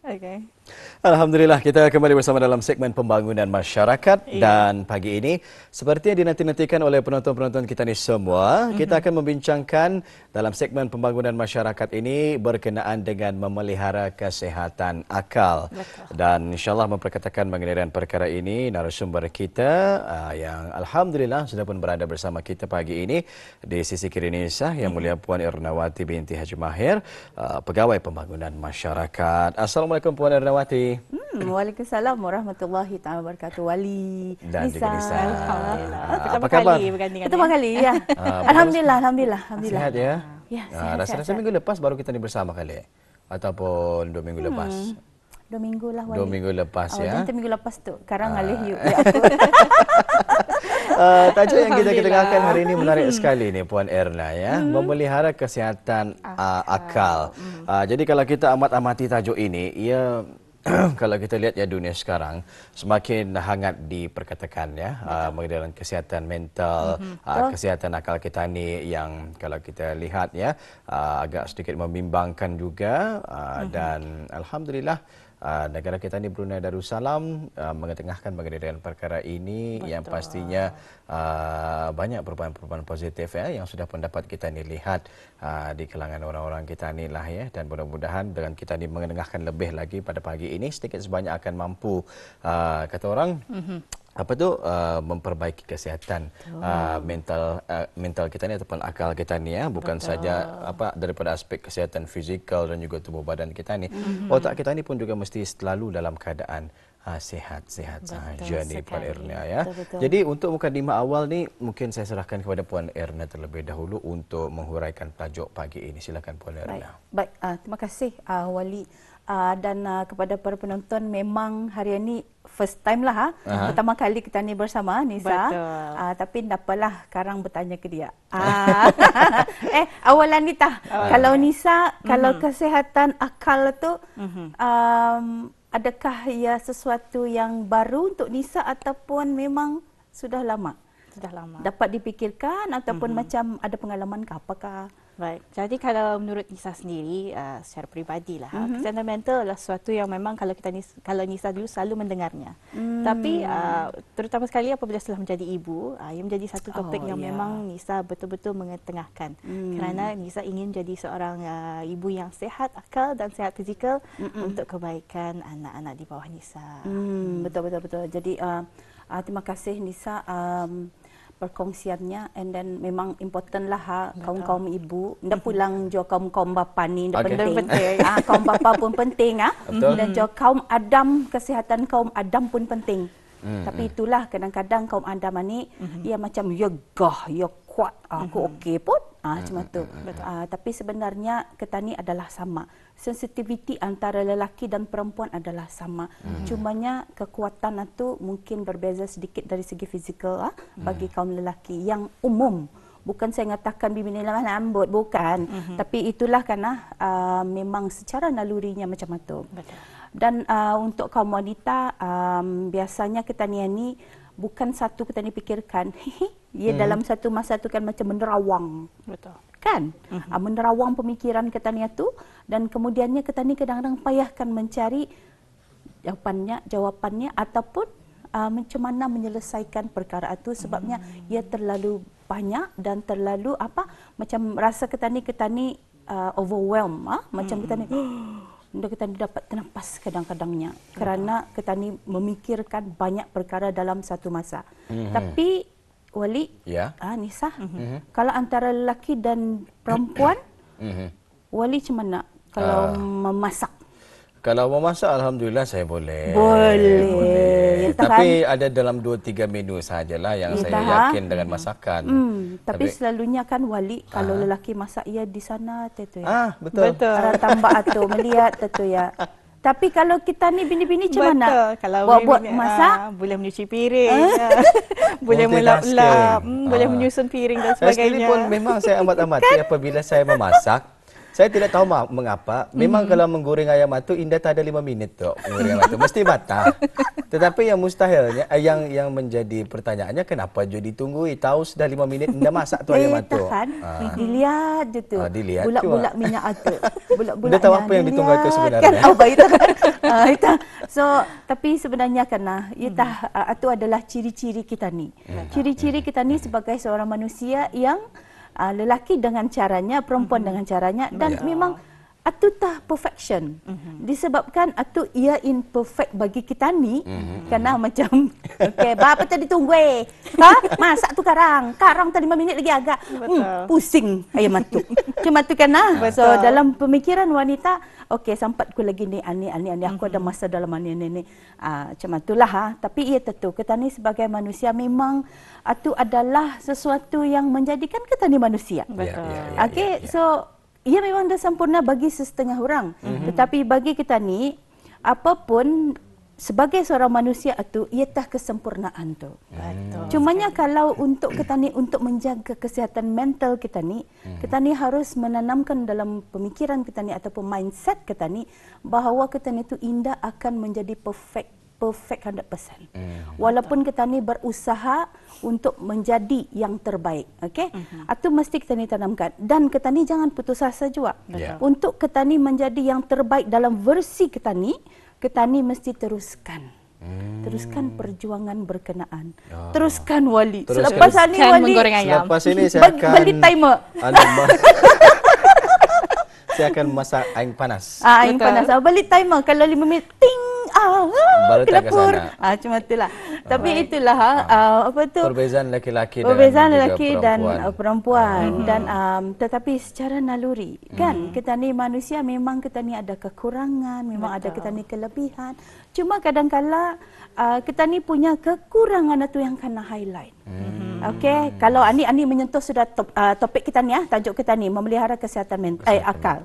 Okay. Alhamdulillah, kita kembali bersama dalam segmen pembangunan masyarakat dan pagi ini seperti yang dinanti-nantikan oleh penonton-penonton kita ni semua, kita akan membincangkan dalam segmen pembangunan masyarakat ini berkenaan dengan memelihara kesihatan akal. Dan insyaAllah memperkatakan mengenai perkara ini narasumber kita yang Alhamdulillah sudah pun berada bersama kita pagi ini di sisi kiri Nisa, yang mulia Puan Ernawati binti Haji Mahir, Pegawai Pembangunan Masyarakat. Assalamualaikum Puan Ernawati. Waalaikumsalam warahmatullahi taala wabarakatuh. Wali dan Nisa. Nisa. Alhamdulillah. Apa khabar? Pertama kali ya. Alhamdulillah. Sehat ya? Ya, rasa-rasa minggu lepas baru kita ni bersama kali. Ataupun 2 minggu lepas. 2 minggu lah Wali. 2 minggu lepas ya. Jangan minggu lepas tu. Sekarang alih you aku. Tajuk yang kita dengarkan hari ini menarik sekali ni Puan Erna ya. Memelihara kesihatan akal. Jadi kalau kita amat-amati tajuk ini, ia kalau kita lihat ya dunia sekarang semakin hangat diperkatakan ya mengenai kesihatan mental, kesihatan akal kita ni yang kalau kita lihat ya agak sedikit membimbangkan juga dan alhamdulillah negara kita ni Brunei Darussalam mengetengahkan mengenai perkara ini. Betul. Yang pastinya banyak perubahan-perubahan positif ya yang sudah pun dapat kita ni lihat di kalangan orang-orang kita ni lah ya, dan mudah-mudahan dengan kita ni mengetengahkan lebih lagi pada pagi ini sedikit sebanyak akan mampu kata orang memperbaiki kesihatan mental kita ni ataupun akal kita ni ya, bukan saja daripada aspek kesihatan fizikal dan juga tubuh badan kita ni. Otak kita ni pun juga mesti selalu dalam keadaan sihat-sihat sahaja ni Puan Erna ya. Betul. Jadi untuk mukadimah awal ni mungkin saya serahkan kepada Puan Erna terlebih dahulu untuk menghuraikan tajuk pagi ini. Silakan Puan Erna. Baik, terima kasih Wali. Dan kepada para penonton, memang hari ini first time lah pertama kali kita ni bersama Nisa. Tapi dapalah sekarang bertanya ke dia. Awalan ni kalau Nisa, kalau kesihatan akal tu adakah ia sesuatu yang baru untuk Nisa ataupun memang sudah lama? Sudah lama. Dapat dipikirkan ataupun macam ada pengalaman ke apakah? Baik, jadi kalau menurut Nisa sendiri secara peribadilah, kesihatan mental adalah sesuatu yang memang kalau Nisa dulu selalu mendengarnya. Tapi terutama sekali apabila setelah menjadi ibu, ia menjadi satu topik yang memang Nisa betul-betul mengetengahkan. Kerana Nisa ingin jadi seorang ibu yang sehat akal dan sehat fizikal untuk kebaikan anak-anak di bawah Nisa. Betul. Jadi terima kasih Nisa perkongsiannya, and then memang important lah kaum-kaum ibu. Ndak pulang jo kaum-kaum bapa ni ndak penting. Kaum bapa pun penting dan jo kaum Adam, kesihatan kaum Adam pun penting. Tapi itulah kadang-kadang kaum Adam ni dia macam ya gah, ya kuat, aku okey pun macam tu. Tapi sebenarnya kita ni adalah sama. Sensitiviti antara lelaki dan perempuan adalah sama. Cumanya kekuatan itu mungkin berbeza sedikit dari segi fizikal bagi kaum lelaki yang umum. Bukan saya mengatakan bibi ni lemah lembut, bukan. Tapi itulah kerana memang secara nalurinya macam itu. Dan untuk kaum wanita, biasanya kita ni bukan satu kita ni fikirkan. Ia dalam satu masa tu kan macam menerawang. Betul. Kan? Menerawang pemikiran kita ni tu, dan kemudiannya kita ni kadang-kadang payahkan mencari jawapannya ataupun macam mana menyelesaikan perkara itu, sebabnya ia terlalu banyak dan terlalu macam rasa kita ni overwhelm macam kita ni dapat ternafas kadang-kadangnya kerana kita ni memikirkan banyak perkara dalam satu masa. Tapi Wali, Nisa, kalau antara lelaki dan perempuan, Wali macam mana kalau memasak? Kalau memasak, alhamdulillah saya boleh. Boleh. Tapi ada dalam 2-3 menu sahajalah yang saya yakin dengan masakan. Tapi selalunya kan Wali, kalau lelaki masak ia di sana tu ya. Betul. Tambah atau melihat tu ya. Tapi kalau kita ni bini-bini macam mana? Kalau buat masak, boleh menyuci piring, boleh melap-lap, boleh menyusun piring dan sebagainya. Saya sendiri pun memang saya amat-amati apabila saya memasak. Saya tidak tahu mengapa. Memang kalau menggoreng ayam itu indah tak ada 5 minit tu menggoreng ayam itu. Mesti matang. Tetapi yang mustahilnya, yang menjadi pertanyaannya kenapa jadi tunggu tahu sudah 5 minit indah masak tu ayam itu. Dilihat je tu. Dilihat Bulak-bulak minyak itu. Dia tahu apa yang ditunggu itu sebenarnya. Kan? So tapi sebenarnya kan itu adalah ciri-ciri kita ni. Ciri-ciri kita ni sebagai seorang manusia yang lelaki dengan caranya, perempuan dengan caranya, dan memang atu tah perfection. Disebabkan atu ia imperfect bagi kita ni, kerana macam okey, apa tadi tunggu masak tu karang tadi 5 minit lagi agak pusing ayam matu. Cuma tu kan so dalam pemikiran wanita, okey sampat ku lagi ni ani aku ada masa dalam ni macam itulah tapi ia tentu kita ni sebagai manusia memang atu adalah sesuatu yang menjadikan kita ni manusia. Okey, so ia memang dah sempurna bagi sesetengah orang. Tetapi bagi kita ni, apapun sebagai seorang manusia itu, ia tak kesempurnaan tu. Cumanya kalau untuk kita ni, untuk menjaga kesihatan mental kita ni harus menanamkan dalam pemikiran kita ni ataupun mindset kita ni, bahawa kita ni tu indah akan menjadi perfect 100%. Walaupun kita ni berusaha untuk menjadi yang terbaik, okey? Itu mesti kita ni tanamkan, dan kita ni jangan putus asa juga. Untuk kita ni menjadi yang terbaik dalam versi kita ni mesti teruskan. Teruskan perjuangan berkenaan. Teruskan Wali. Selepas ni Wali menggoreng ayam. Selepas ini saya akan beli timer. Saya akan masak air panas. Air panas. Beli timer kalau 5 minit ting baru tak ke kelapur. sana. Cuma itulah. Tapi itulah apa tu? Perbezaan lelaki dan perempuan. Dan tetapi secara naluri kan kita ni manusia memang kita ni ada kekurangan, memang ada kita ni kelebihan. Cuma kadang-kala kita ni punya kekurangan itu yang kena highlight. Okey, kalau Ani menyentuh sudah topik kita ni tajuk kita ni memelihara kesihatan akal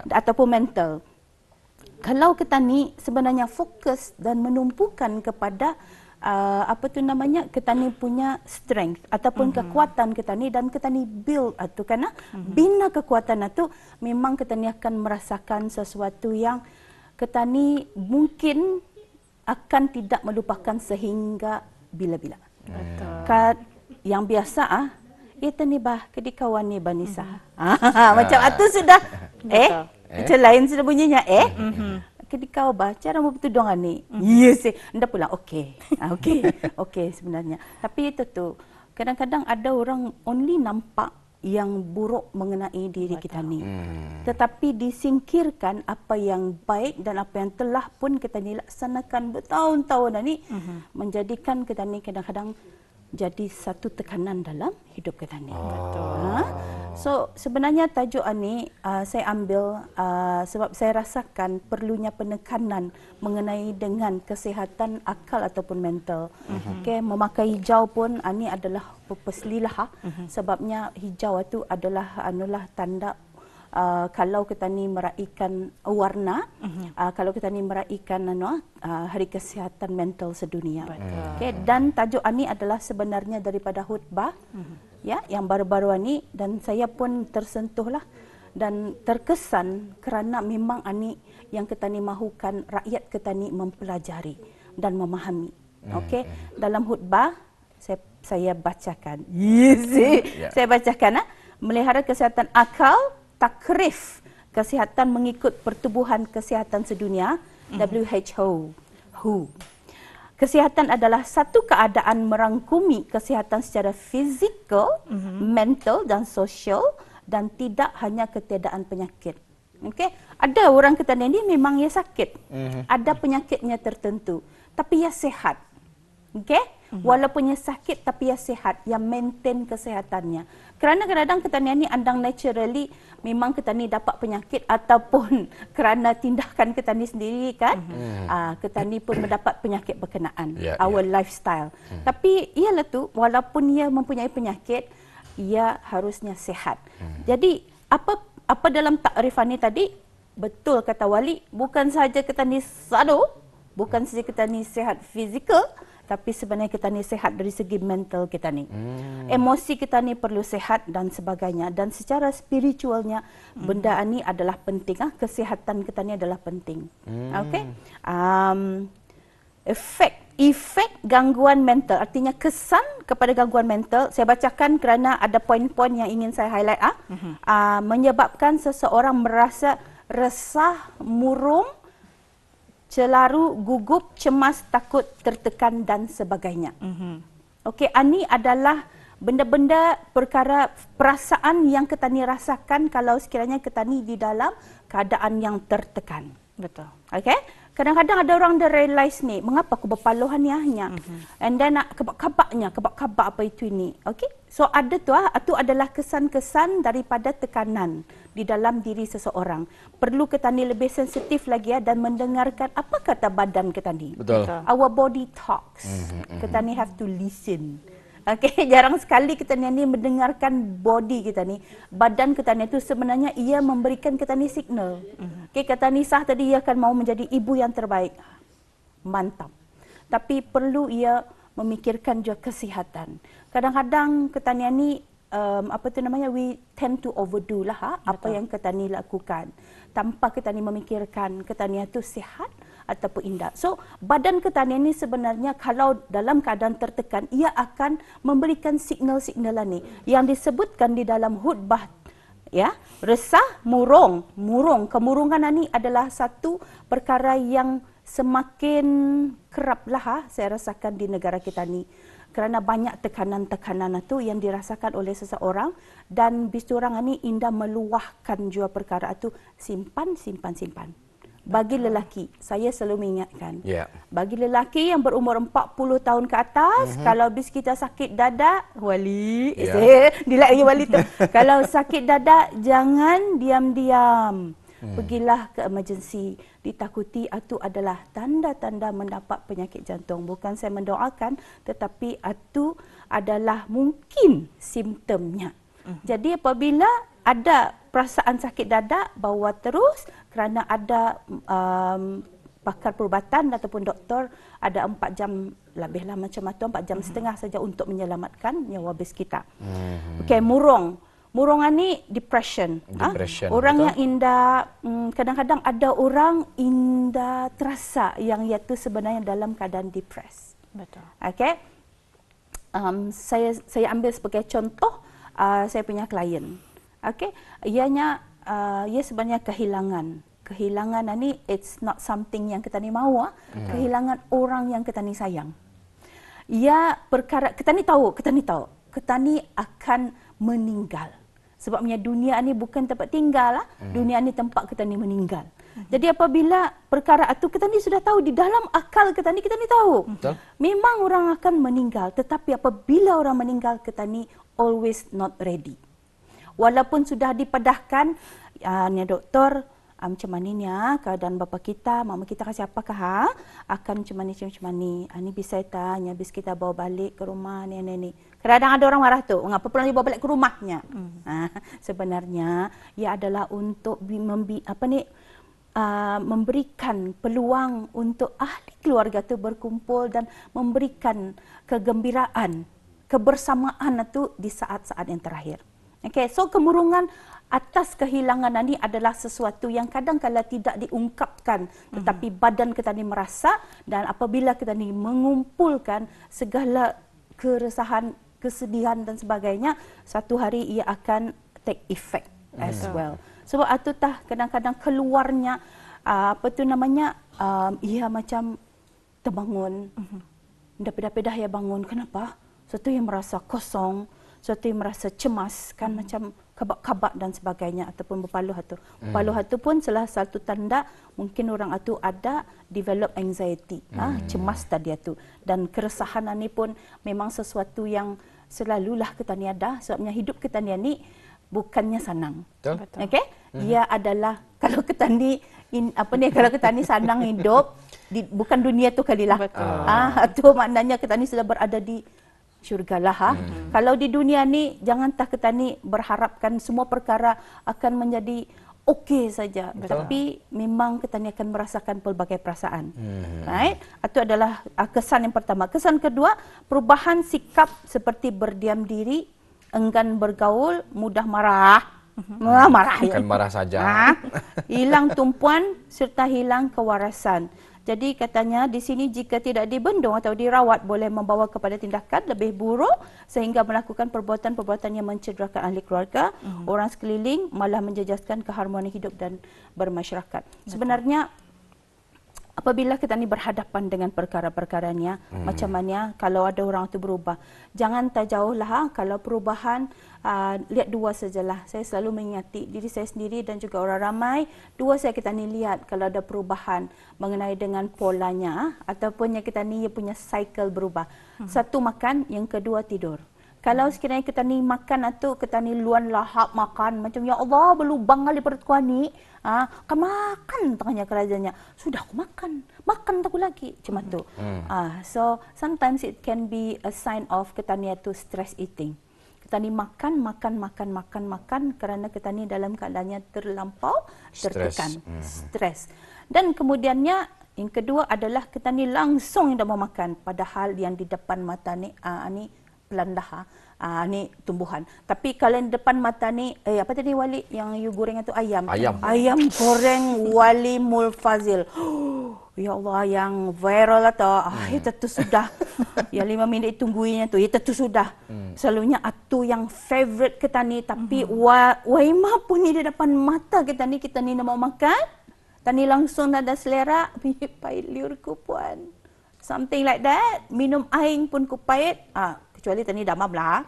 ataupun mental. Kalau kita ni sebenarnya fokus dan menumpukan kepada kita ni punya strength ataupun kekuatan kita ni, dan kita ni build atau bina kekuatan itu, memang kita ni akan merasakan sesuatu yang kita ni mungkin akan tidak melupakan sehingga bila-bila. Yang biasa itu ni kedikawan ni Banisa. Macam itu sudah macam lain sudah bunyinya kedikau cara mau bertudung ni. Yes, ndak pula okey. Okey sebenarnya. Tapi itu tu kadang-kadang ada orang only nampak yang buruk mengenai diri kita ni. Tetapi disingkirkan apa yang baik dan apa yang telah pun kita ni laksanakan bertahun-tahun ni, menjadikan kita ni kadang-kadang jadi satu tekanan dalam hidup kita ni. So sebenarnya tajuk ni saya ambil sebab saya rasakan perlunya penekanan mengenai dengan kesihatan akal ataupun mental. Okey, memakai hijau pun ini adalah purposely lah. Sebabnya hijau itu adalah tanda kalau kita ni meraihkan warna, kalau kita ni meraihkan Hari Kesihatan Mental Sedunia. Okay, dan tajuk ini adalah sebenarnya daripada khutbah yang baru-baru ini, dan saya pun tersentuhlah dan terkesan kerana memang ini yang kita ni mahukan rakyat kita ni mempelajari dan memahami. Okay, dalam khutbah saya bacakan. Saya bacakan melihara kesihatan akal, takrif kesihatan mengikut Pertubuhan Kesihatan Sedunia WHO. Kesihatan adalah satu keadaan merangkumi kesihatan secara fizikal, mental dan sosial, dan tidak hanya ketiadaan penyakit. Okey, ada orang kita ni memang ia sakit. Ada penyakitnya tertentu, tapi ia sehat. Okey, walaupun ia sakit tapi ia sehat, ia maintain kesehatannya. Kerana kadang-kadang kita ni andang naturally memang kita ni dapat penyakit ataupun kerana tindakan kita ni sendiri kan, kita ni pun mendapat penyakit berkenaan, our lifestyle. Tapi ialah tu, walaupun ia mempunyai penyakit, ia harusnya sehat. Jadi apa dalam takrifan ni tadi, betul kata Wali, bukan sahaja kita ni sadu, bukan sahaja kita ni sehat fizikal, tapi sebenarnya kita ni sehat dari segi mental kita ni. Emosi kita ni perlu sehat dan sebagainya. Dan secara spiritualnya, benda ni adalah penting. Kesihatan kita ni adalah penting. Okey. Efek gangguan mental, artinya kesan kepada gangguan mental, saya bacakan kerana ada poin-poin yang ingin saya highlight. Menyebabkan seseorang merasa resah, murung, celaru, gugup, cemas, takut, tertekan dan sebagainya. Okey, ini adalah benda-benda perkara perasaan yang ketani rasakan kalau sekiranya ketani di dalam keadaan yang tertekan. Betul. Okey? Kadang-kadang ada orang dah realize ni, mengapa aku berpaluhan ni hanya. And then nak kebak-kabaknya, kebak-kabak apa itu ini. Okey? So ada tu itu adalah kesan-kesan daripada tekanan di dalam diri seseorang. Perlu ketani lebih sensitif lagi dan mendengarkan apa kata badan ketani. Betul. Our body talks. Ketani have to listen. Okey, jarang sekali kita ni mendengarkan body kita ni. Badan kita ni itu sebenarnya ia memberikan kita ni signal. Okey, kata Nisah tadi ia akan mau menjadi ibu yang terbaik. Mantap. Tapi perlu ia memikirkan juga kesihatan. Kadang-kadang kita ni we tend to overdo lah apa yang kita ni lakukan. Tanpa kita ni memikirkan kita ni itu sihat ataupun indah. So, badan kita ni sebenarnya kalau dalam keadaan tertekan, ia akan memberikan signal-signal ni yang disebutkan di dalam khutbah, ya, resah, murung. Kemurungan ini adalah satu perkara yang semakin kerap lah saya rasakan di negara kita ni. Kerana banyak tekanan-tekanan itu yang dirasakan oleh seseorang dan bisurang ini indah meluahkan jua perkara itu simpan. Bagi lelaki, saya selalu mengingatkan. Bagi lelaki yang berumur 40 tahun ke atas, kalau bis kita sakit dada, wali, dilak lagi wali tu. Kalau sakit dada, jangan diam-diam. Pergilah ke emergency. Ditakuti itu adalah tanda-tanda mendapat penyakit jantung. Bukan saya mendoakan, tetapi itu adalah mungkin simptomnya. Jadi apabila ada perasaan sakit dada, bawa terus kerana ada pakar perubatan ataupun doktor ada 4 jam lebihlah macam itu, 4 jam setengah saja untuk menyelamatkan nyawa bis kita. Okey, murung ni depression. Orang betul? Yang indah, kadang-kadang ada orang indah terasa yang iaitu sebenarnya dalam keadaan depres. Betul. Okey. Saya ambil sebagai contoh saya punya klien. Okey, ia sebenarnya kehilangan. Kehilangan ni it's not something yang kita ni mahu. Kehilangan orang yang kita ni sayang. Ia perkara kita ni tahu, kita ni akan meninggal. Sebabnya dunia ni bukan tempat tinggal lah. Dunia ni tempat kita ni meninggal. Jadi apabila perkara itu kita ni sudah tahu di dalam akal kita ni tahu. Betul. Memang orang akan meninggal, tetapi apabila orang meninggal kita ni always not ready. Walaupun sudah dipedahkan, ni doktor, macam mana ni keadaan bapa kita, mama kita kasih apakah akan macam ni. Ini bisa tanya, bis kita bawa balik ke rumah ni. Kadang ada orang marah tu, mengapa pulang dibawa balik ke rumahnya? Sebenarnya ia adalah untuk memberikan peluang untuk ahli keluarga tu berkumpul dan memberikan kegembiraan, kebersamaan itu di saat-saat yang terakhir. Okay, so kemurungan atas kehilangan ini adalah sesuatu yang kadang-kala tidak diungkapkan, tetapi badan kita ni merasa, dan apabila kita ni mengumpulkan segala keresahan, kesedihan dan sebagainya, satu hari ia akan take effect as well. Sebab itu kadang-kadang keluarnya ia macam terbangun, dah ia bangun. Kenapa? Suatu yang merasa kosong, suatu yang merasa cemas, kan macam kabak-kabak dan sebagainya, ataupun berpaluh hatu. Berpaluh hatu pun salah satu tanda mungkin orang itu ada develop anxiety, cemas tadi itu. Dan keresahan ini pun memang sesuatu yang selalulah kita ni ada, sebabnya hidup kita ni bukannya senang. Betul. Okey? Ia adalah kalau kita ni kalau kita ni senang hidup, bukan dunia tu kalilah. Itu maknanya kita ni sudah berada di syurgalah. Kalau di dunia ni jangan kita ni berharapkan semua perkara akan menjadi okey saja. Tapi memang kita ni akan merasakan pelbagai perasaan. Right? Itu adalah kesan yang pertama. Kesan kedua, perubahan sikap seperti berdiam diri, enggan bergaul, mudah marah. Bukan marah saja. Hilang tumpuan serta hilang kewarasan. Jadi katanya di sini jika tidak dibendung atau dirawat boleh membawa kepada tindakan lebih buruk sehingga melakukan perbuatan-perbuatan yang mencederakan ahli keluarga, orang sekeliling, malah menjejaskan keharmonian hidup dan bermasyarakat. Sebenarnya apabila kita ni berhadapan dengan perkara-perkaranya, macam mana kalau ada orang tu berubah. Jangan terjauh lah, kalau perubahan, lihat dua sajalah. Saya selalu mengingati diri saya sendiri dan juga orang ramai, dua saya kita ni lihat kalau ada perubahan mengenai dengan polanya, ataupun yang kita ni punya cycle berubah. Satu makan, yang kedua tidur. Kalau sekiranya kita ni makan atau kita ni luan lahap makan macam ya Allah berlubang kali perut ku ni, kan makan tengahnya kerajanya. Sudah aku makan tak aku lagi macam tu. So sometimes it can be a sign of kita ni tu stress eating. Kita ni makan kerana kita ni dalam keadaannya terlampau tertekan, stres. Dan kemudiannya yang kedua adalah kita ni langsung dah mau makan padahal yang di depan mata ni pelandah ni tumbuhan. Tapi kalau yang depan mata ni apa tadi Wali yang you goreng itu ayam. Ayam goreng Wali Mulfazil. Ya Allah yang viral atau itu tu sudah. Ya 5 minit tungguinnya tu itu tu sudah. Selalunya atu yang favorite kita ni tapi waima pun ni di depan mata kita ni nak mau makan. Tani langsung ada selera pahit liur ku puan. Something like that. Minum air pun ku pahit. Kecuali tadi damam lah.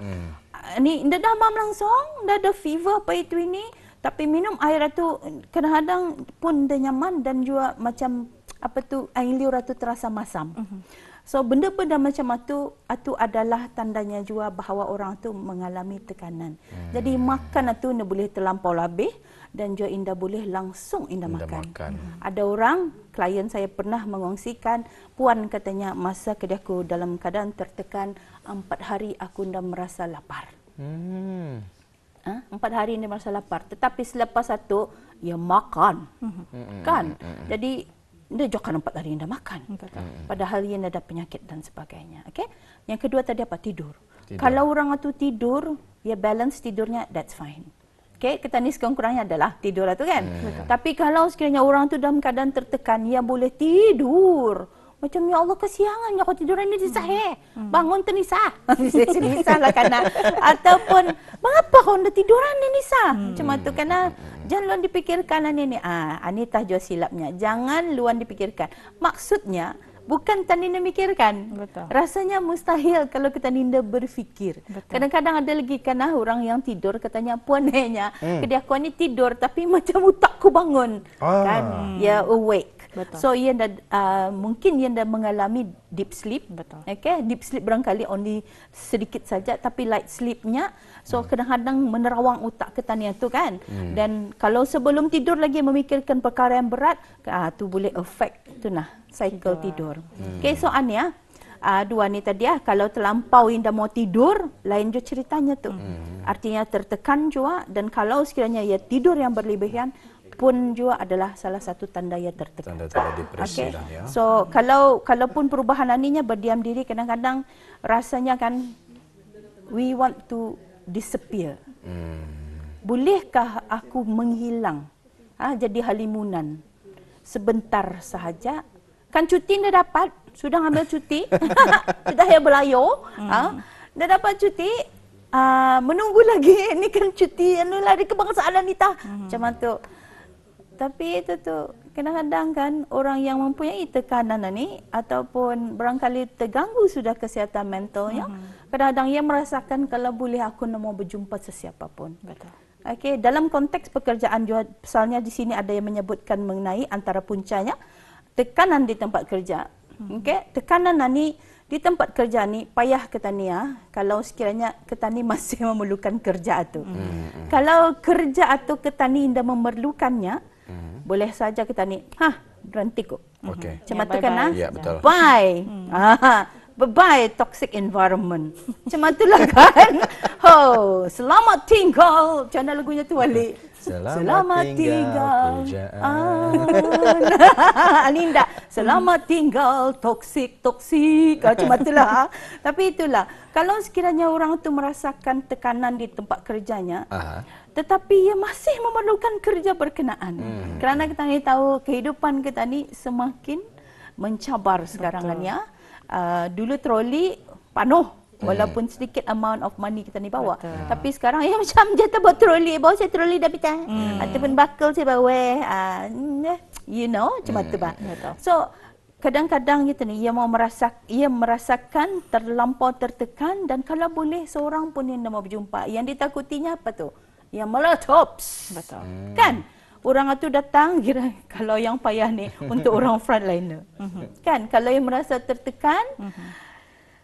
Ni dah damam langsung, dah ada fever apa itu ini. Tapi minum air itu kadang-kadang pun dah nyaman dan juga macam apa tu air liur itu terasa masam. So benda-benda macam itu adalah tandanya juga bahawa orang tu mengalami tekanan. Jadi makan itu ni boleh terlampau lebih dan juga indah boleh langsung indah makan. Ada orang, klien saya pernah mengongsikan, puan katanya masa kedaiku dalam keadaan tertekan 4 hari aku dah merasa lapar. 4 hari dia merasa lapar. Tetapi selepas itu, ia makan. Kan? Jadi, dia jangan 4 hari dia makan. Padahal ia ada penyakit dan sebagainya. Okay? Yang kedua tadi apa? Tidur. Kalau orang itu tidur, ia balance tidurnya, that's fine. Okay, kita ni sekurang-kurangnya adalah tidur itu kan. Tapi kalau sekiranya orang tu dalam keadaan tertekan, ia boleh tidur. Macam ya Allah kesiangan aku tiduran ni disah. Bangun tu Nisa. Nisa lah karena ataupun mengapa kau dah tiduran ni Nisa? Macam tu karena jangan luan dipikirkan ni. Ini tahjud silapnya. Jangan luan dipikirkan. Maksudnya bukan tadi memikirkan. Rasanya mustahil kalau kita ninda berfikir. Kadang-kadang ada lagi karena orang yang tidur katanya puannya, kedai aku ni tidur tapi macam otakku bangun. Kan? Ya awake. So ia mungkin ia dah mengalami deep sleep. Okay? Deep sleep barangkali only sedikit saja tapi light sleepnya. So kadang-kadang menerawang otak kita ni tu kan. Dan kalau sebelum tidur lagi memikirkan perkara yang berat, tu boleh affect tu nah cycle tidur. Okay, soalnya dua ni tadi kalau terlampau indah mau tidur, lain je ceritanya tu. Artinya tertekan juga dan kalau sekiranya ia tidur yang berlebihan pun juga adalah salah satu tanda ia tertekan. Tanda-tanda depresi lah ya. So kalaupun perubahan aninya berdiam diri kadang-kadang rasanya kan we want to disappear. Bolehkah aku menghilang? Jadi halimunan sebentar sahaja. Kan cuti dah dapat, sudah ambil cuti, sudah ya belayo, dah dapat cuti, menunggu lagi, ini kan cuti, lari kebangsaan Nita, macam tu. Tapi itu tu, kadang-kadang kan orang yang mempunyai tekanan ni, ataupun barangkali terganggu sudah kesihatan mentalnya, kadang-kadang ia merasakan kalau boleh aku nak mau berjumpa sesiapa pun. Betul. Okay, dalam konteks pekerjaan juga, misalnya di sini ada yang menyebutkan mengenai antara puncanya, tekanan di tempat kerja. Okay? Tekanan ni di tempat kerja ni payah kita ni kalau sekiranya kita ni masih memerlukan kerja tu. Kalau kerja tu kita ni tidak memerlukannya, boleh saja kita ni berhenti kok. Macam tu kan? Ya, betul. Bye. Bye-bye toxic environment. Macam itulah kan. Selamat tinggal. Macam mana lagunya tu Wali? Selamat tinggal pujaan. Aninda, selamat tinggal toksik. Macam itulah. Tapi itulah, kalau sekiranya orang tu merasakan tekanan di tempat kerjanya, tetapi ia masih memerlukan kerja berkenaan. Kerana kita ni tahu kehidupan kita ni semakin mencabar sekarang ni. Dulu troli penuh Walaupun sedikit amount of money kita ni bawa. Tapi sekarang macam jatuh bawa troli, bawa saya troli dah pita. Ataupun bakal saya bawa. You know, macam tu bah. So kadang-kadang kita ni ia merasakan terlampau tertekan, dan kalau boleh seorang pun yang mau berjumpa. Yang ditakutinya apa tu? Yang meletups. Betul. Kan? Orang itu datang, kira kalau yang payah ni untuk orang frontliner. Kan, kalau yang merasa tertekan,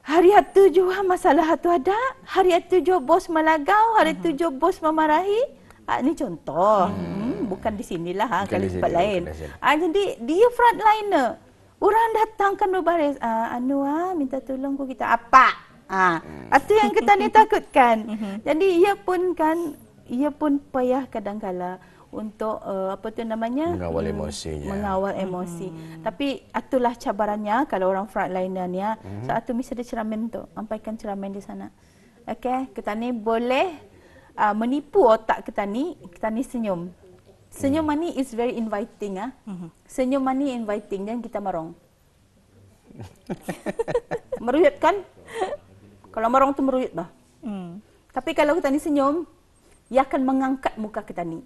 hari itu juga masalah itu ada, hari itu juga bos melagau, hari itu juga bos memarahi. Ini contoh, bukan di sinilah, kalau di tempat lain. Jadi dia frontliner. Orang datang kan berbaris, minta tolong kita apa? Itu yang kita ni takutkan. Jadi ia pun payah kadang-kala untuk mengawal emosinya. Mengawal emosi. Tapi itulah cabarannya kalau orang frontliner ni. Saat tu mesti ada cermin tu, sampaikan cermin di sana. Okey, kita ni boleh menipu otak kita ni senyum. Senyum ni is very inviting Senyum ni inviting, jangan kita marong. Meruyut kan? Kalau marong tu meruyut bah. Tapi kalau kita ni senyum, ia akan mengangkat muka kita ni.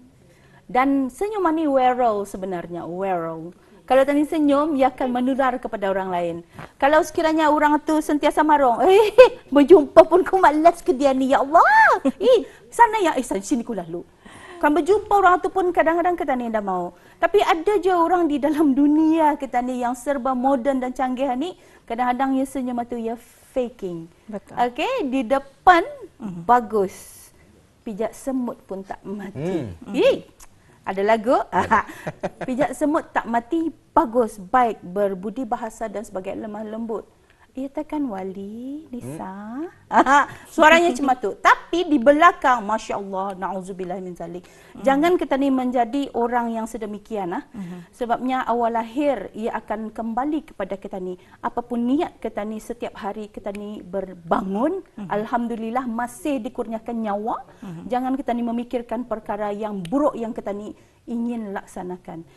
Dan senyum ni wearable sebenarnya, wearable. Kalau tadi senyum, ia akan menular kepada orang lain. Kalau sekiranya orang tu sentiasa marong, berjumpa pun ku malas ke dia ni, ya Allah. Sana ya, sini ku lalu. Kan berjumpa orang tu pun kadang-kadang kita ni dah mau. Tapi ada je orang di dalam dunia kita ni yang serba moden dan canggih ni, kadang-kadang ia senyum tu ia faking. Betul. Okey, di depan bagus. Pijak semut pun tak mati. Ada lagu, pijak semut tak mati, bagus, baik, berbudi bahasa dan sebagainya, lemah lembut. Ia takkan wali, Nisa. Suaranya cuma tu. Tapi di belakang, Masya Allah, na'udzubillah min zalik. Jangan kita ni menjadi orang yang sedemikian. Sebabnya awal lahir, ia akan kembali kepada kita ni. Apapun niat kita ni, setiap hari kita ni berbangun, Alhamdulillah masih dikurniakan nyawa. Jangan kita ni memikirkan perkara yang buruk yang kita ni ingin laksanakan.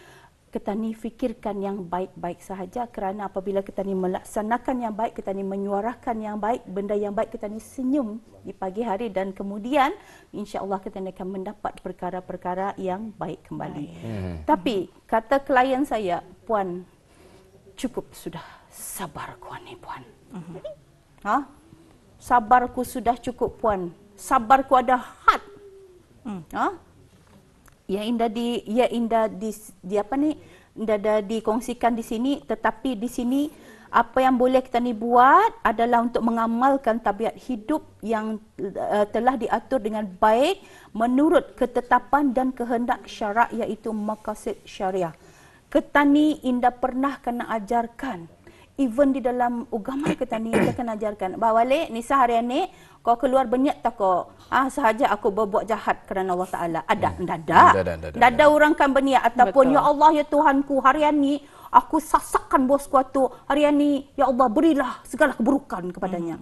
Kita ni fikirkan yang baik-baik sahaja, kerana apabila kita ni melaksanakan yang baik, kita ni menyuarakan yang baik, benda yang baik, kita ni senyum di pagi hari, dan kemudian insya-Allah kita ni akan mendapat perkara-perkara yang baik kembali. Tapi kata klien saya, puan, cukup sudah, sabarku ni puan. Sabarku sudah cukup puan. Sabarku ada had. Indah dikongsikan di sini, tetapi di sini apa yang boleh kita ni buat adalah untuk mengamalkan tabiat hidup yang telah diatur dengan baik menurut ketetapan dan kehendak syarak, iaitu maqasid syariah. Kita ni indah pernah kena ajarkan, even di dalam agama kita ni kita kena ajarkan, bahawa Nisa hari ni kau keluar berniat tak kau? Sahaja aku berbuat jahat kerana Allah Ta'ala. Ada orang kan berniat ataupun, ya Allah, ya Tuhanku, harian ni aku sasakkan bosku tu. Harian ni, ya Allah, berilah segala keburukan kepadanya.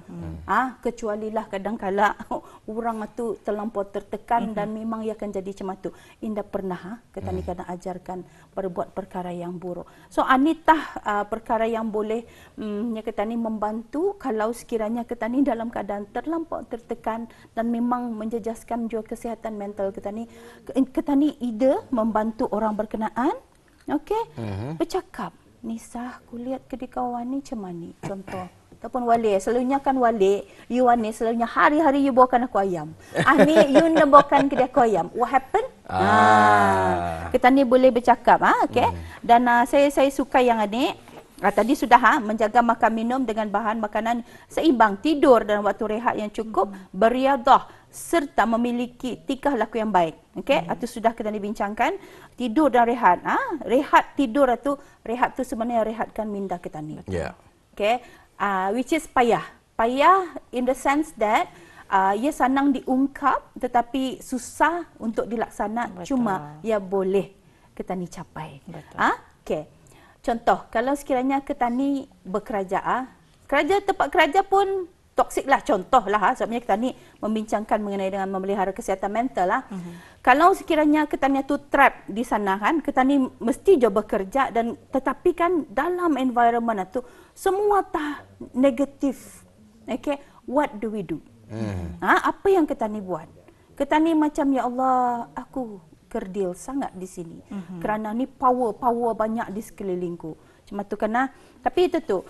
Kecualilah kadang-kala orang tu terlampau tertekan dan memang ia akan jadi macam tu. Indah pernah kita ni kena ajarkan berbuat perkara yang buruk. So anitah perkara yang boleh kita ni membantu kalau sekiranya kita ni dalam keadaan terlampau tertekan dan memang menjejaskan juga kesihatan mental kita ni ide membantu orang berkenaan. Okey, bercakap, Nisa, aku lihat ke di kawan ni macam mana, contoh. Ataupun wali, selalunya kan wali, you ni selalunya hari-hari you bawakan aku ayam. Ni you nak bawakan ke dia aku ayam. What happened? Kita ni boleh bercakap, okey. Dan saya suka yang ni. Tadi sudah menjaga makan minum dengan bahan makanan seimbang, tidur dan waktu rehat yang cukup, beriadah serta memiliki tingkah laku yang baik. Okey, itu sudah kita dibincangkan. Tidur dan rehat. Rehat tidur itu, rehat tu sebenarnya rehatkan minda kita ni. Okey, which is payah. Payah in the sense that ia senang diungkap tetapi susah untuk dilaksana. Cuma ia boleh kita ni capai. Okey. Contoh, kalau sekiranya kita ni bekerja, tempat kerja pun toksik lah, contoh lah. Sebabnya kita ni membincangkan mengenai dengan memelihara kesihatan mental lah. Kalau sekiranya kita ni tu trap di sana kan, kita ni mesti je bekerja, dan tetapi kan dalam environment tu semua tak negatif. Okay? what do we do? Apa yang kita ni buat? Kita ni macam, ya Allah, aku kerdil sangat di sini. Kerana ni power banyak di sekelilingku. Cuma tu kena. Tapi itu tu,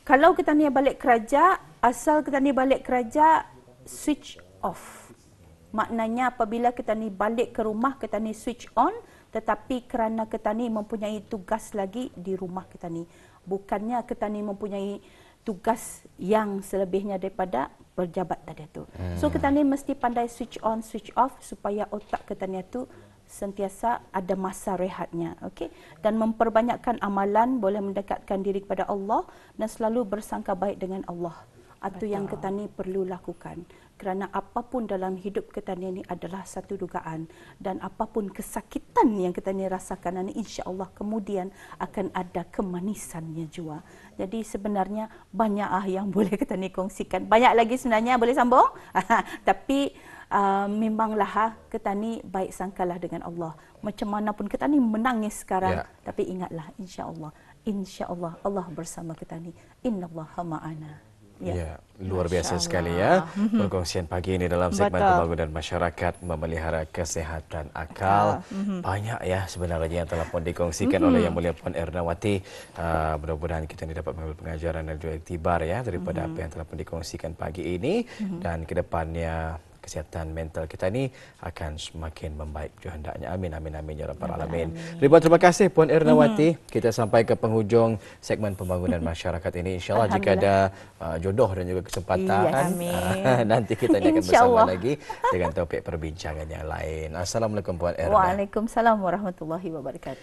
kalau kita ni balik kerja, asal kita ni balik kerja, switch off. Maknanya apabila kita ni balik ke rumah, kita ni switch on, tetapi kerana kita ni mempunyai tugas lagi di rumah kita ni. Bukannya kita ni mempunyai tugas yang selebihnya daripada berjabat tadi tu. So kita ni mesti pandai switch on, switch off supaya otak kita ni tu sentiasa ada masa rehatnya, okey? Dan memperbanyakkan amalan boleh mendekatkan diri kepada Allah dan selalu bersangka baik dengan Allah. Itu yang kita ni perlu lakukan. Kerana apapun dalam hidup kita ni adalah satu dugaan, dan apapun kesakitan yang kita ni rasakan ni, insya-Allah kemudian akan ada kemanisannya jua. Jadi sebenarnya banyak yang boleh kita ni kongsikan. Banyak lagi sebenarnya boleh sambung. Tapi memanglah kita ni baik sangkalah dengan Allah. Macam mana pun kita ni menangis sekarang, tapi ingatlah insya-Allah Allah bersama kita ni. Innallaha ma'ana. Ya, luar biasa sekali ya perkongsian pagi ini dalam segmen pembangunan masyarakat memelihara kesehatan akal. Banyak ya sebenarnya yang telah pun dikongsikan oleh Yang Mulia Puan Ernawati. Mudah-mudahan kita ini dapat mengambil pengajaran dan juga iktibar ya daripada apa yang telah pun dikongsikan pagi ini, dan ke depannya kesihatan mental kita ni akan semakin membaik hendaknya. Amin amin amin ya rabbal alamin. Ribuan terima kasih Puan Ernawati. Kita sampai ke penghujung segmen pembangunan masyarakat ini. Insya-Allah jika ada jodoh dan juga kesempatan, nanti kita akan bersama lagi dengan topik perbincangan yang lain. Assalamualaikum Puan Erna. Waalaikumsalam warahmatullahi wabarakatuh.